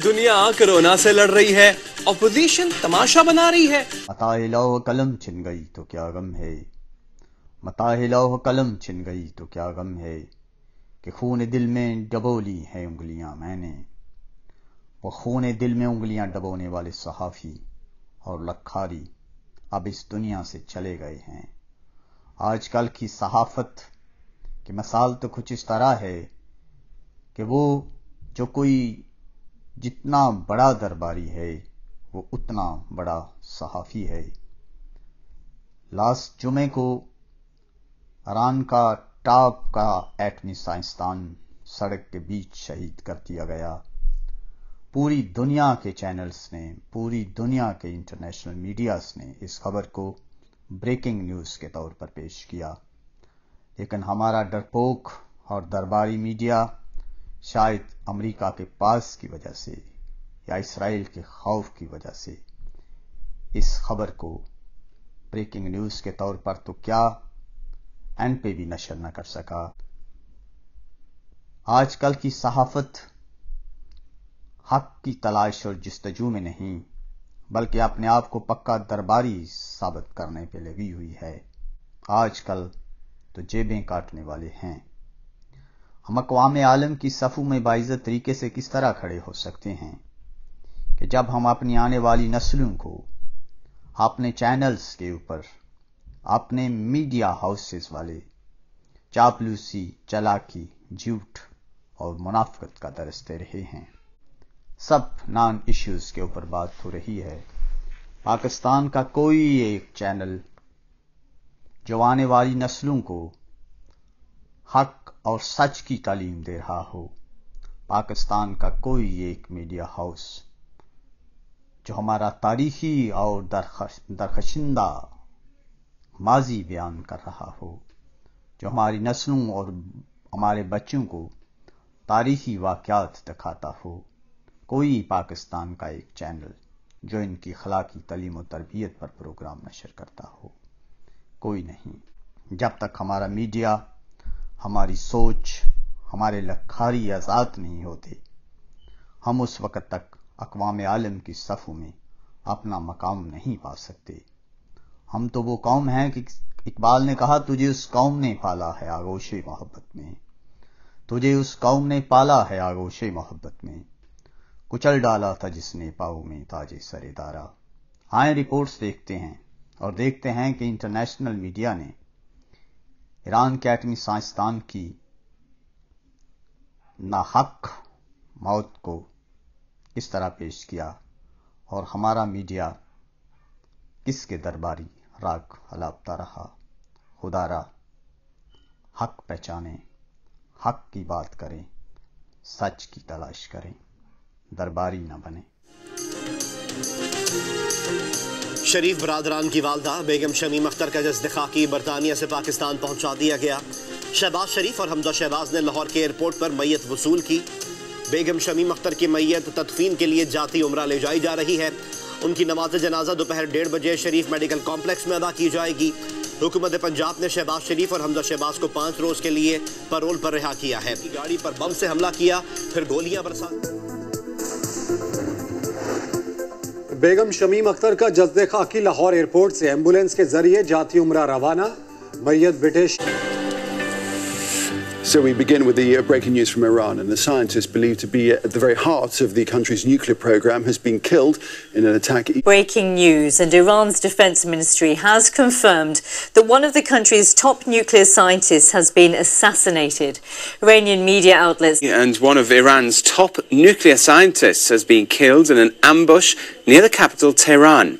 دنیا کرونا سے لڑ رہی ہے، اپوزیشن تماشا بنا رہی ہے۔ متاع لوح قلم چھن گئی تو کیا غم ہے، متاع لوح قلم چھن گئی تو کیا غم ہے، کہ خون دل میں ڈبولی ہیں انگلیاں میں نے۔ وہ خون دل میں انگلیاں ڈبونے والے صحافی اور لکھاری اب اس دنیا سے چلے گئے ہیں۔ آج کل کی صحافت کی مثال تو کچھ اس طرح ہے کہ وہ جو کوئی جتنا بڑا درباری ہے وہ اتنا بڑا صحافی ہے۔ لاسٹ جمعے کو ایران کا ٹاپ کا ایٹمی سائنسدان سڑک کے بیچ شہید کر دیا گیا۔ پوری دنیا کے چینلز نے، پوری دنیا کے انٹرنیشنل میڈیاز نے اس خبر کو بریکنگ نیوز کے طور پر پیش کیا، لیکن ہمارا ڈرپوک اور درباری میڈیا شاید امریکہ کے پاس کی وجہ سے یا اسرائیل کے خوف کی وجہ سے اس خبر کو بریکنگ نیوز کے طور پر تو کیا اینڈ پہ بھی نشر نہ کر سکا۔ آج کل کی صحافت حق کی تلاش اور جستجو میں نہیں بلکہ اپنے آپ کو پکا درباری ثابت کرنے پہ لگی ہوئی ہے۔ آج کل تو جیبیں کاٹنے والے ہیں۔ ہم اقوام عالم کی صفوں میں باعزت طریقے سے کس طرح کھڑے ہو سکتے ہیں کہ جب ہم اپنی آنے والی نسلوں کو اپنے چینلز کے اوپر اپنے میڈیا ہاؤسز والے چاپلوسی، چالاکی، جھوٹ اور منافقت کا درس دے رہے ہیں۔ سب نان ایشوز کے اوپر بات ہو رہی ہے۔ پاکستان کا کوئی ایک چینل جو آنے والی نسلوں کو حق اور سچ کی تعلیم دے رہا ہو، پاکستان کا کوئی ایک میڈیا ہاؤس جو ہمارا تاریخی اور درخشندہ ماضی بیان کر رہا ہو، جو ہماری نسلوں اور ہمارے بچوں کو تاریخی واقعات دکھاتا ہو، کوئی پاکستان کا ایک چینل جو ان کی اخلاقی تعلیم و تربیت پر پروگرام نشر کرتا ہو، کوئی نہیں۔ جب تک ہمارا میڈیا، ہماری سوچ، ہمارے لکھاری آزاد نہیں ہوتے، ہم اس وقت تک اقوام عالم کی صفوں میں اپنا مقام نہیں پا سکتے۔ ہم تو وہ قوم ہیں کہ اقبال نے کہا تجھے اس قوم نے پالا ہے آغوش محبت میں، تجھے اس قوم نے پالا ہے آغوش محبت میں، کچل ڈالا تھا جس نے پاؤں میں تاج سر دارا۔ آئیں رپورٹس دیکھتے ہیں اور دیکھتے ہیں کہ انٹرنیشنل میڈیا نے ایران کے ایٹمی سائنسدان کی ناحق موت کو کس طرح پیش کیا اور ہمارا میڈیا کس کے درباری راگ الاپتا رہا۔ خدا را حق پہچانیں، حق کی بات کریں، سچ کی تلاش کریں، درباری نہ بنیں۔ شریف برادران کی والدہ بیگم شمیم اختر کا جسد خاکی برطانیہ سے پاکستان پہنچا دیا گیا۔ شہباز شریف اور حمزہ شہباز نے لاہور کے ایئرپورٹ پر میت وصول کی۔ بیگم شمیم اختر کی میت تدفین کے لیے جاتی عمرہ لے جائی جا رہی ہے۔ ان کی نماز جنازہ دوپہر 1:30 بجے شریف میڈیکل کمپلیکس میں ادا کی جائے گی۔ حکومت پنجاب نے شہباز شریف اور حمزہ شہباز کو 5 روز کے لیے پیرول پر رہا کیا ہے۔ گاڑی پر بم سے حملہ کیا، پھر گولیاں برسا۔ بیگم شمیم اختر کا جسد خاکی لاہور ایئرپورٹ سے ایمبولینس کے ذریعے جاتی عمرہ روانہ، میت British. So we begin with the breaking news from Iran, and the scientist believed to be at the very heart of the country's nuclear program has been killed in an attack. Breaking news, and Iran's defense ministry has confirmed that one of the country's top nuclear scientists has been assassinated. Iranian media outlets. And one of Iran's top nuclear scientists has been killed in an ambush near the capital Tehran.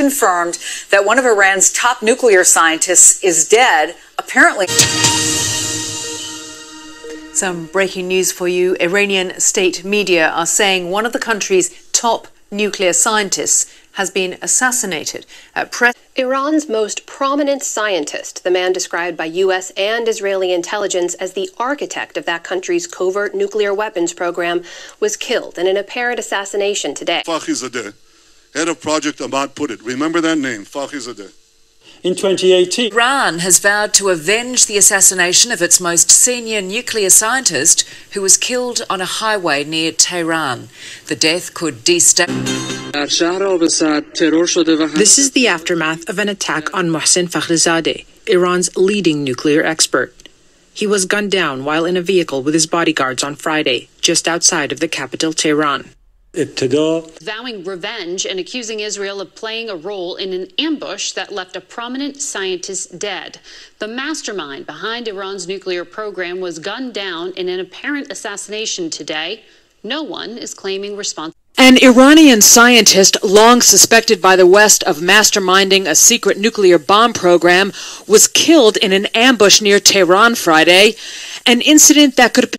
Confirmed that one of Iran's top nuclear scientists is dead, apparently. Some breaking news for you. Iranian state media are saying one of the country's top nuclear scientists has been assassinated. Iran's most prominent scientist, the man described by U.S. and Israeli intelligence as the architect of that country's covert nuclear weapons program, was killed in an apparent assassination today. Fakhrizadeh, head of Project Ahmad, put it. Remember that name, Fakhrizadeh. in 2018. Iran has vowed to avenge the assassination of its most senior nuclear scientist, who was killed on a highway near Tehran. The death could destabilize. This is the aftermath of an attack on Mohsen Fakhrizadeh, Iran's leading nuclear expert. He was gunned down while in a vehicle with his bodyguards on Friday, just outside of the capital, Tehran. Vowing revenge and accusing Israel of playing a role in an ambush that left a prominent scientist dead. The mastermind behind Iran's nuclear program was gunned down in an apparent assassination today. No one is claiming responsibility. An Iranian scientist long suspected by the West of masterminding a secret nuclear bomb program was killed in an ambush near Tehran Friday, an incident that could...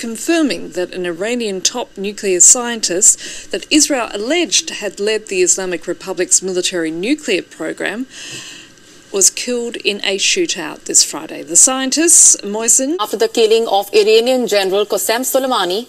Confirming that an Iranian top nuclear scientist that Israel alleged had led the Islamic Republic's military nuclear program was killed in a shootout this Friday. The scientist, Mohsen... After the killing of Iranian General Qasem Soleimani,